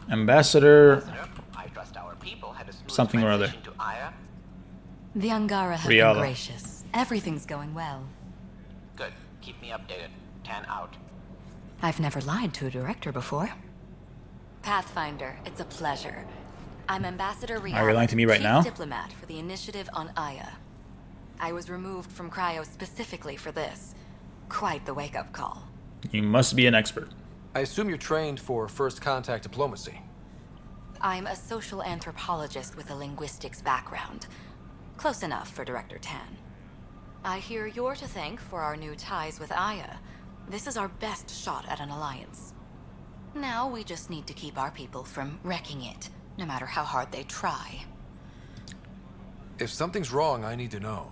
Ambassador I trust our people had a smooth something or other. transition to Aya. The Angara have Riala. been gracious. Everything's going well. Good. Keep me updated. 10 out. I've never lied to a director before. Pathfinder, it's a pleasure. I'm Ambassador Riala, Are you lying to me right Chief now? Diplomat for the initiative on Aya. I was removed from Cryo specifically for this. Quite the wake-up call. You must be an expert. I assume you're trained for first contact diplomacy. I'm a social anthropologist with a linguistics background. Close enough for Director Tan. I hear you're to thank for our new ties with Aya. This is our best shot at an alliance. Now we just need to keep our people from wrecking it, no matter how hard they try. If something's wrong, I need to know.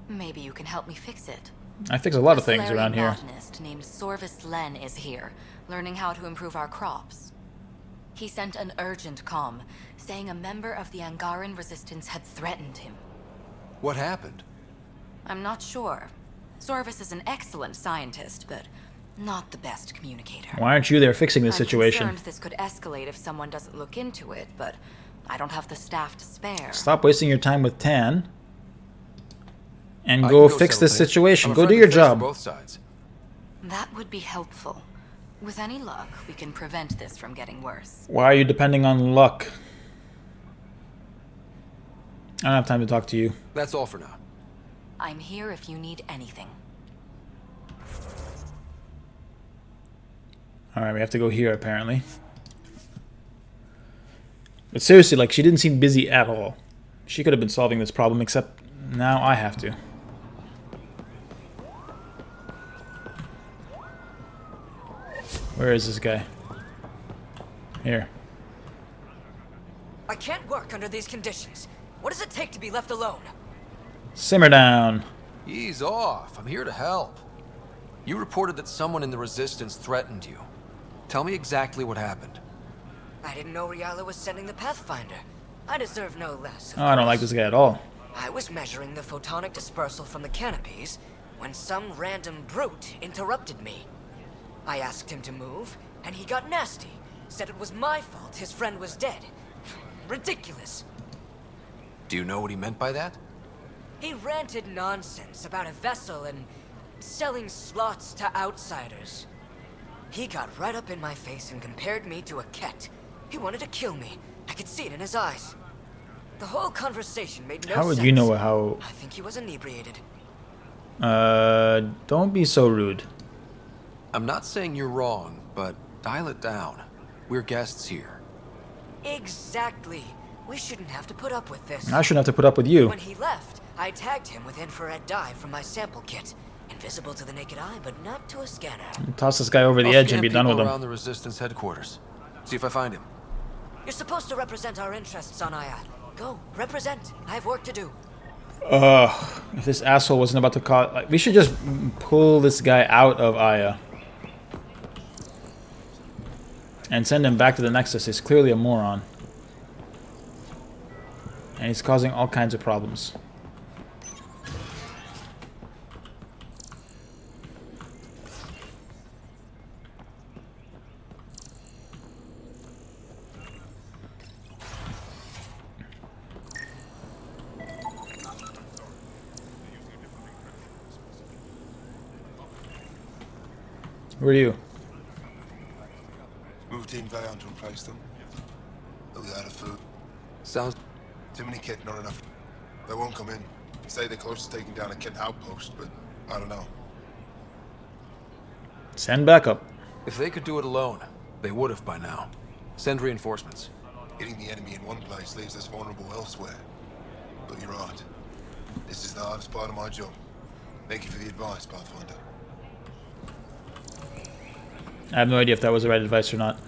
Maybe you can help me fix it. I fix a lot of A things Solarian around here. botanist named Sorvis Len is here, learning how to improve our crops. He sent an urgent comm, saying a member of the Angaran resistance had threatened him. What happened? I'm not sure. Sorvis is an excellent scientist, but not the best communicator. Why aren't you there fixing this I'm situation? concerned this could escalate if someone doesn't look into it, but I don't have the staff to spare. Stop wasting your time with Tan. And I go can fix settle this things. situation. I'm a Go do friendly your face job. for both sides. That would be helpful. With any luck, we can prevent this from getting worse. Why are you depending on luck? I don't have time to talk to you. That's all for now. I'm here if you need anything. Alright, we have to go here apparently. But seriously, like, she didn't seem busy at all. She could have been solving this problem, except now I have to. Where is this guy? Here. I can't work under these conditions. What does it take to be left alone? Simmer down. Ease off. I'm here to help. You reported that someone in the Resistance threatened you. Tell me exactly what happened. I didn't know Riala was sending the Pathfinder. I deserve no less. Oh, I don't like this guy at all. I was measuring the photonic dispersal from the canopies when some random brute interrupted me. I asked him to move, and he got nasty. Said it was my fault his friend was dead. Ridiculous. Do you know what he meant by that? He ranted nonsense about a vessel and selling slots to outsiders. He got right up in my face and compared me to a cat. He wanted to kill me. I could see it in his eyes. The whole conversation made no sense. How would you know how... I think he was inebriated. Don't be so rude. I'm not saying you're wrong, but dial it down. We're guests here. Exactly. We shouldn't have to put up with this. I shouldn't have to put up with you. When he left, I tagged him with infrared dye from my sample kit. Invisible to the naked eye, but not to a scanner. Toss this guy over the I'll edge scan and be done with people him. around the Resistance headquarters. See if I find him. You're supposed to represent our interests on Aya. Go, represent. I have work to do. Ugh. If this asshole wasn't about to call... Like, we should just pull this guy out of Aya. And send him back to the Nexus. He's clearly a moron. And he's causing all kinds of problems. Where are you? Moved in Vayon to replace them. But we out of food. Sounds... Too many kit, not enough. They won't come in. Say they're close to taking down a kit outpost, but I don't know. Send backup. If they could do it alone, they would have by now. Send reinforcements. Hitting the enemy in one place leaves us vulnerable elsewhere. But you're right. This is the hardest part of my job. Thank you for the advice, Pathfinder. I have no idea if that was the right advice or not.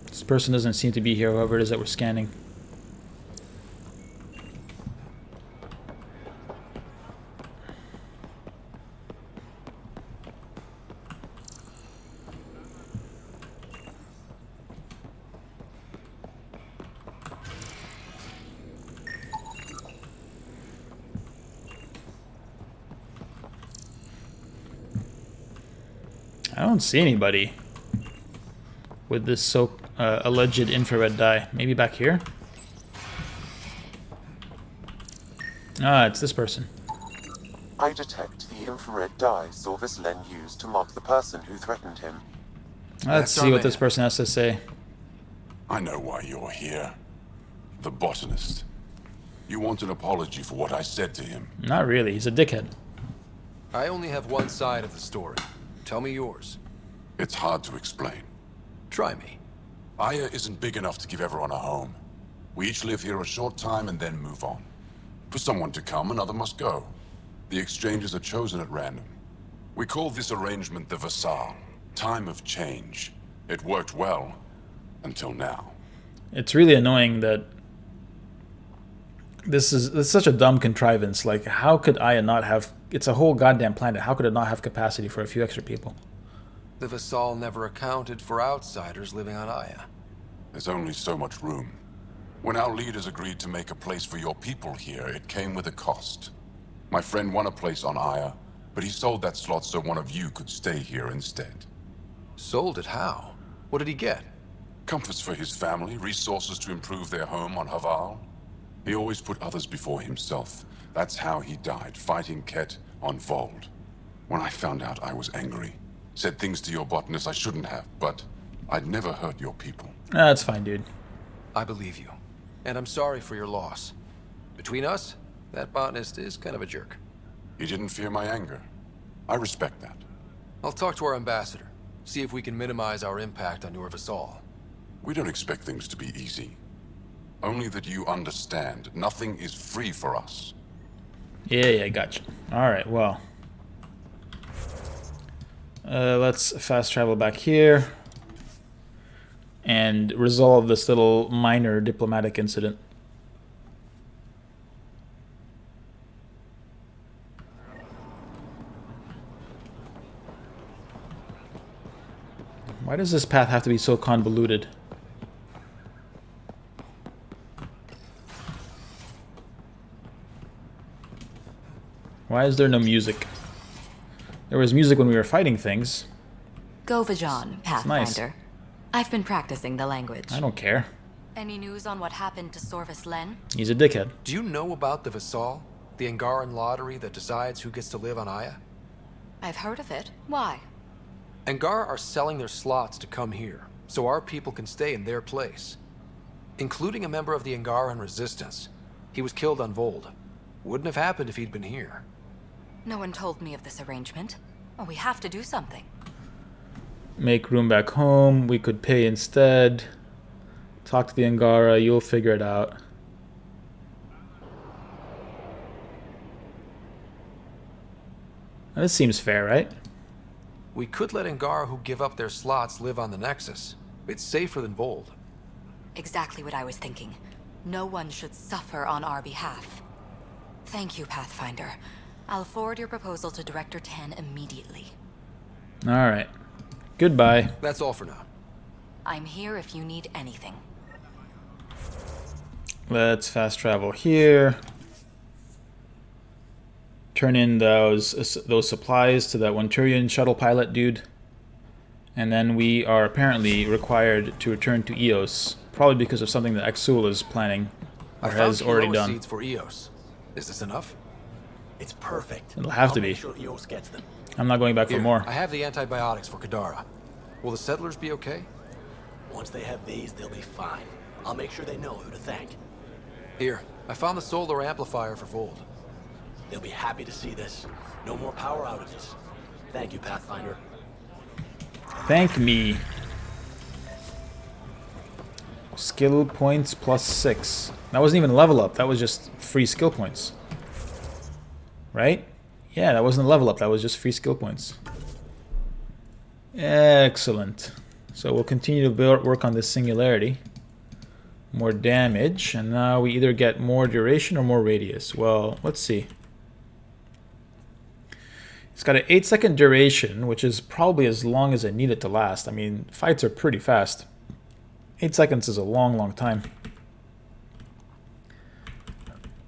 This person doesn't seem to be here, whoever it is that we're scanning. I don't see anybody. with this alleged infrared dye. Maybe back here? Ah, it's this person. I detect the infrared dye Sorvis Len used to mark the person who threatened him. Let's see what this person has to say. I know why you're here. The botanist. You want an apology for what I said to him. Not really, he's a dickhead. I only have one side of the story. Tell me yours. It's hard to explain. Try me. Aya isn't big enough to give everyone a home. We each live here a short time and then move on. For someone to come, another must go. The exchanges are chosen at random. We call this arrangement the Vassal. Time of change. It worked well. Until now. It's really annoying that this is such a dumb contrivance. Like, how could Aya not have... It's a whole goddamn planet. How could it not have capacity for a few extra people? The Vassal never accounted for outsiders living on Aya. There's only so much room. When our leaders agreed to make a place for your people here, it came with a cost. My friend won a place on Aya, but he sold that slot so one of you could stay here instead. Sold it how? What did he get? Comforts for his family, resources to improve their home on Haval. He always put others before himself. That's how he died, fighting Ket on Vold. When I found out, I was angry. Said things to your botanist I shouldn't have, but I'd never hurt your people. That's fine, dude. I believe you. And I'm sorry for your loss. Between us, that botanist is kind of a jerk. He didn't fear my anger. I respect that. I'll talk to our ambassador. See if we can minimize our impact on your Vassal. We don't expect things to be easy. Only that you understand, nothing is free for us. Yeah, gotcha. Alright, well. Let's fast travel back here. And resolve this little minor diplomatic incident. Why does this path have to be so convoluted? Why is there no music? There was music when we were fighting things. Go Vajon, Pathfinder. I've been practicing the language. I don't care. Any news on what happened to Sorvis Len? He's a dickhead. Do you know about the Vassal? The Angaran lottery that decides who gets to live on Aya? I've heard of it. Why? Angar are selling their slots to come here, so our people can stay in their place. Including a member of the Angaran resistance. He was killed on Vold. Wouldn't have happened if he'd been here. No one told me of this arrangement. Well, we have to do something. Make room back home. We could pay instead. Talk to the Angara. You'll figure it out. Now, this seems fair, right? We could let Angar who give up their slots live on the Nexus. It's safer than Vold. Exactly what I was thinking. No one should suffer on our behalf. Thank you, Pathfinder. I'll forward your proposal to Director 10 immediately. Alright. Goodbye. That's all for now. I'm here if you need anything. Let's fast travel here. Turn in those supplies to that Wanturian shuttle pilot dude. And then we are apparently required to return to Eos. Probably because of something that Axul is planning. Or has already done. Seeds for Eos. Is this enough? It's perfect. It'll have to be. Sure Eos gets them. I'm not going back for more. I have the antibiotics for Kadara. Will the settlers be okay? Once they have these, they'll be fine. I'll make sure they know who to thank. Here, I found the solar amplifier for Vold. They'll be happy to see this. No more power outages. Thank you, Pathfinder. Thank me. Skill points +6. That wasn't even a level up. That was just free skill points. Right? Yeah, that wasn't a level up. That was just free skill points. Excellent. So we'll continue to work on this singularity. More damage. And now we either get more duration or more radius. Well, let's see. It's got an 8-second duration, which is probably as long as I need it to last. I mean, fights are pretty fast. 8 seconds is a long, long time.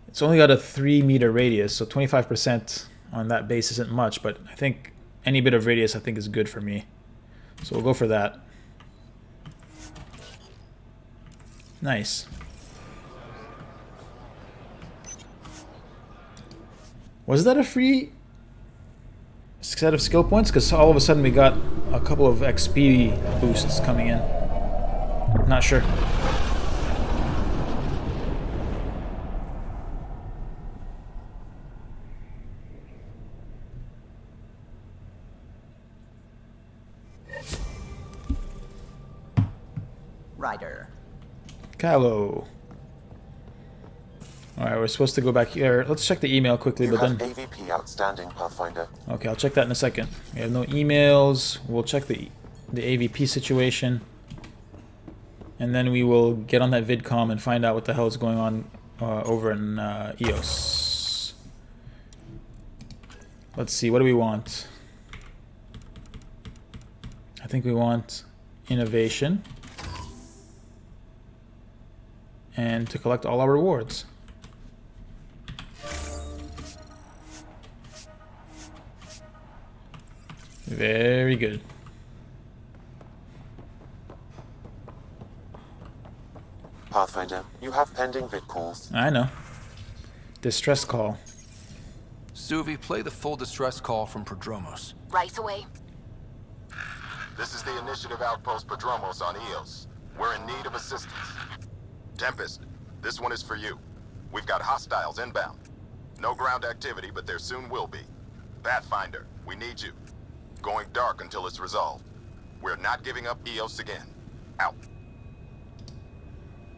It's only got a 3-meter radius, so 25% on that base isn't much, but I think any bit of radius I think is good for me. So we'll go for that. Nice. Was that a free set of skill points? Because all of a sudden we got a couple of XP boosts coming in. Not sure. Ryder. Kylo. Alright, we're supposed to go back here. Let's check the email quickly, You but have then... AVP outstanding, Pathfinder. Okay, I'll check that in a second. We have no emails. We'll check the AVP situation. And then we will get on that vidcom and find out what the hell is going on over in EOS. Let's see, what do we want? I think we want innovation. And to collect all our rewards. Very good. Pathfinder, you have pending vid calls. I know. Distress call. Suvi, play the full distress call from Prodromos. Right away. This is the Initiative Outpost Prodromos on Eos. We're in need of assistance. Tempest, this one is for you. We've got hostiles inbound. No ground activity, but there soon will be. Pathfinder, we need you. Going dark until it's resolved. We're not giving up Eos again. Out.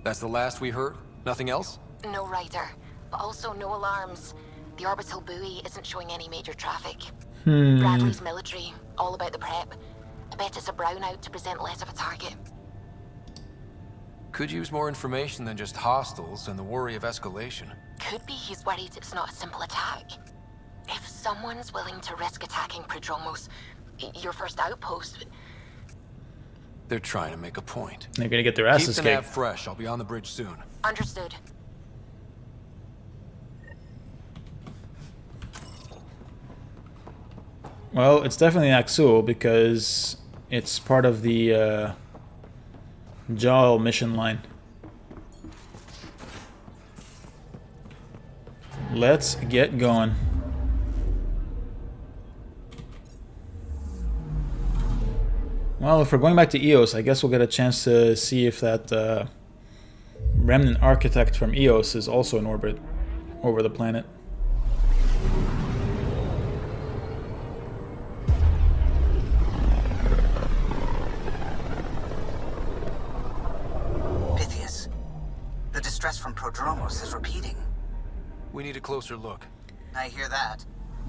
That's the last we heard? Nothing else? No Ryder, but also no alarms. The orbital buoy isn't showing any major traffic. Bradley's military, all about the prep. I bet it's a brownout to present less of a target. Could use more information than just hostiles and the worry of escalation. Could be he's worried it's not a simple attack. If someone's willing to risk attacking Prodromos, your first outpost... They're trying to make a point. They're gonna get their asses Keep the nav kicked. fresh. I'll be on the bridge soon. Understood. Well, it's definitely Axul because it's part of the Jaal mission line. Let's get going. Well, if we're going back to Eos, I guess we'll get a chance to see if that remnant architect from Eos is also in orbit over the planet. Pythias, the distress from Prodromos is repeating. We need a closer look. I hear that.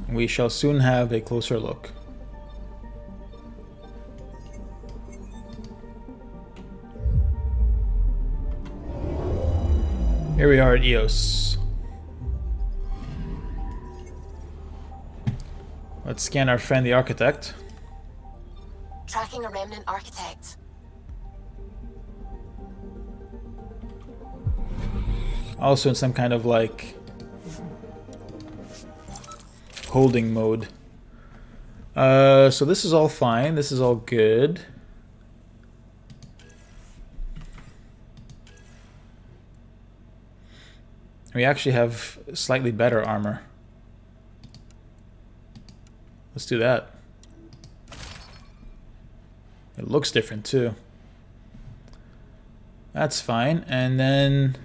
We shall soon have a closer look. Here we are at Eos. Let's scan our friend the architect. Tracking a remnant architect. Also in some kind of like holding mode. So this is all fine. This is all good. We actually have slightly better armor. Let's do that. It looks different too. That's fine. And then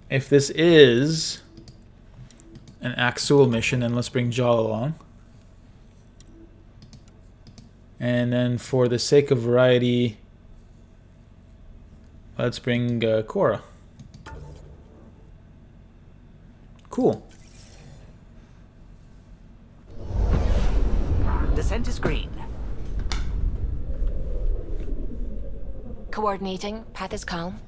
if this is an Axul mission, then let's bring Jaal along. And then for the sake of variety, let's bring Cora. Cool. Descent is green. Coordinating. Path is calm.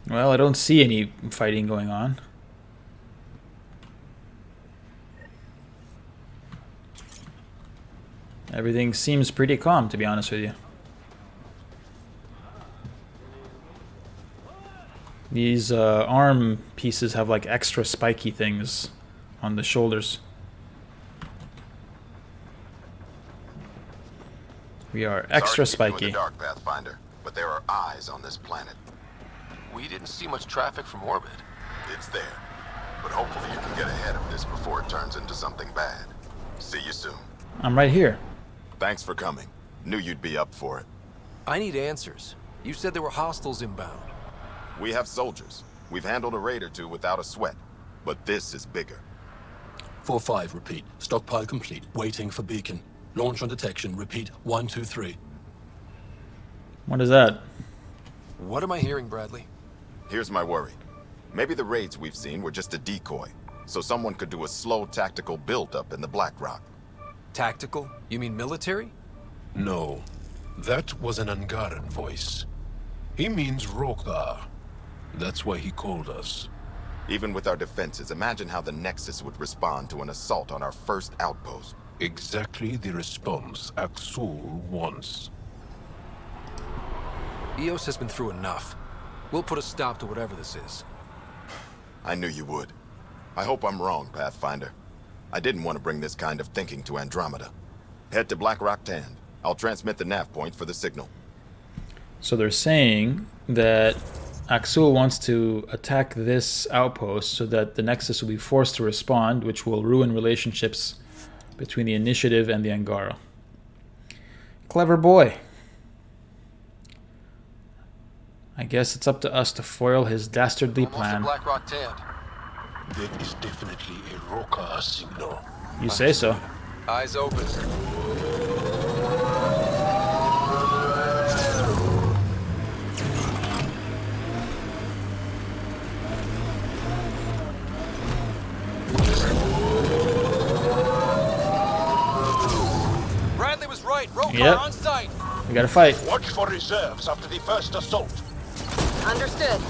Well, I don't see any fighting going on. Everything seems pretty calm, to be honest with you. These arm pieces have like extra spiky things on the shoulders. We are extra Sorry to keep you spiky. in the dark, Pathfinder, but there are eyes on this planet. We didn't see much traffic from orbit. It's there. But hopefully you can get ahead of this before it turns into something bad. See you soon. I'm right here. Thanks for coming. Knew you'd be up for it. I need answers. You said there were hostiles inbound. We have soldiers. We've handled a raid or two without a sweat. But this is bigger. 4-5, repeat. Stockpile complete. Waiting for beacon. Launch on detection. Repeat. 1, 2, 3. What is that? What am I hearing, Bradley? Here's my worry. Maybe the raids we've seen were just a decoy, so someone could do a slow tactical build-up in the Black Rock. Tactical? You mean military? No. That was an Angaran voice. He means Rokar. That's why he called us. Even with our defenses, imagine how the Nexus would respond to an assault on our first outpost. Exactly the response Axul wants. EOS has been through enough. We'll put a stop to whatever this is. I knew you would. I hope I'm wrong, Pathfinder. I didn't want to bring this kind of thinking to Andromeda. Head to Black Rock Tand. I'll transmit the nav point for the signal. So they're saying that Axul wants to attack this outpost so that the Nexus will be forced to respond, which will ruin relationships between the Initiative and the Angara. Clever boy. I guess it's up to us to foil his dastardly plan. Black Rock Tand. That is definitely a Rokar signal. You say so. Eyes open. Bradley was right. Rokar Yep. on site. We gotta fight. Watch for reserves after the first assault. Understood.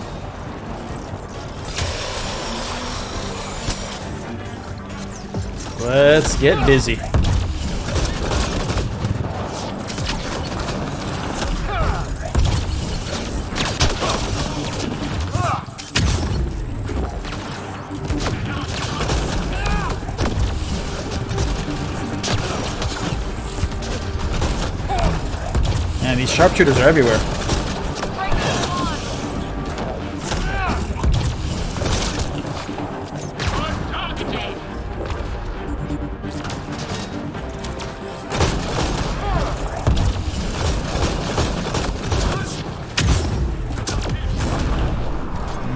Let's get busy. Man, these sharpshooters are everywhere.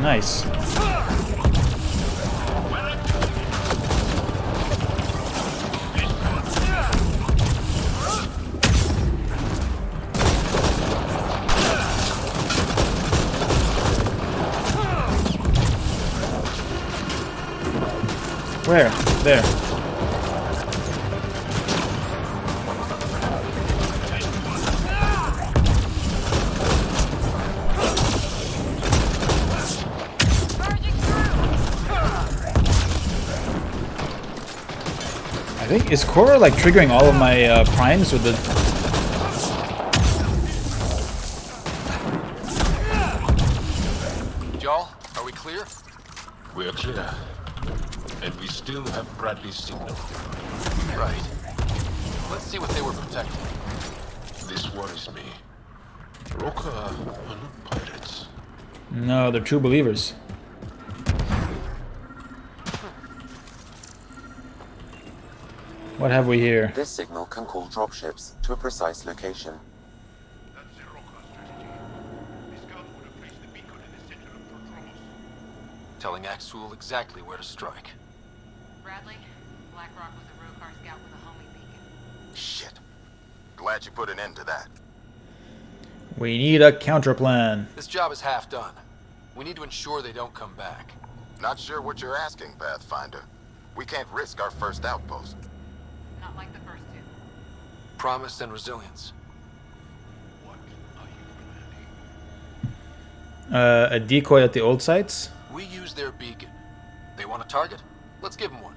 Nice. Where? There. I think, is Korra like triggering all of my primes with the... Y'all, are we clear? We're clear. And we still have Bradley's signal. Right. Let's see what they were protecting. This worries me. Rokar are not pirates. No, they're true believers. What have we here? This signal can call dropships to a precise location. That's the Rokar strategy. The scout would have placed the beacon in the center of Prodromos. Telling Axul exactly where to strike. Bradley, Black Rock was a Rokar scout with a homing beacon. Shit. Glad you put an end to that. We need a counter plan. This job is half done. We need to ensure they don't come back. Not sure what you're asking, Pathfinder. We can't risk our first outpost. Not like the first two. Promise and resilience. What are you planning? A decoy at the old sites? We use their beacon. They want a target? Let's give them one.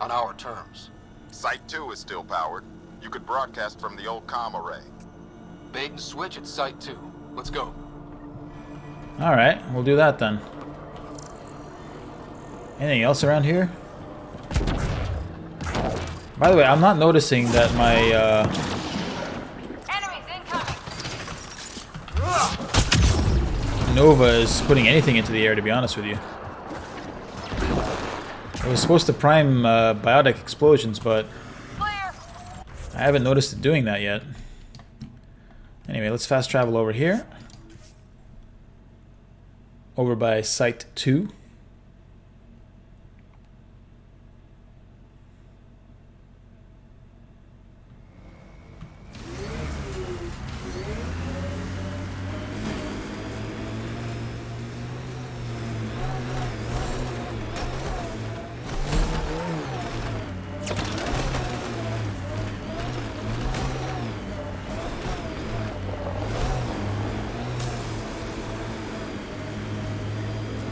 On our terms. Site 2 is still powered. You could broadcast from the old comm array. Bait and switch at Site 2. Let's go. Alright, we'll do that then. Anything else around here? By the way, I'm not noticing that my Nova is putting anything into the air, to be honest with you. It was supposed to prime biotic explosions, but I haven't noticed it doing that yet. Anyway, let's fast travel over here. Over by Site 2.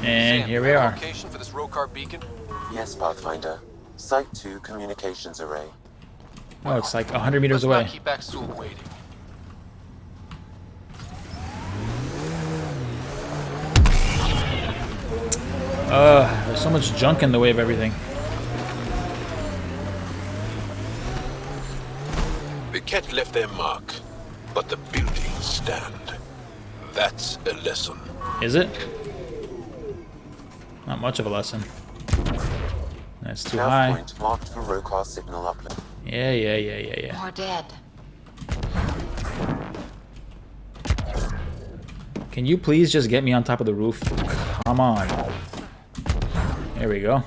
And Sam, here you we have a are. location for this Rokar beacon? Yes, Pathfinder. Site 2 communications array. Oh, it's like 100 meters Let's away. not keep Axul waiting. There's so much junk in the way of everything. The cat left their mark, but the buildings stand. That's a lesson. Is it? Not much of a lesson. That's too Nav high. point marked for Rokar signal uplift. Yeah. More dead. Can you please just get me on top of the roof? Come on. There we go.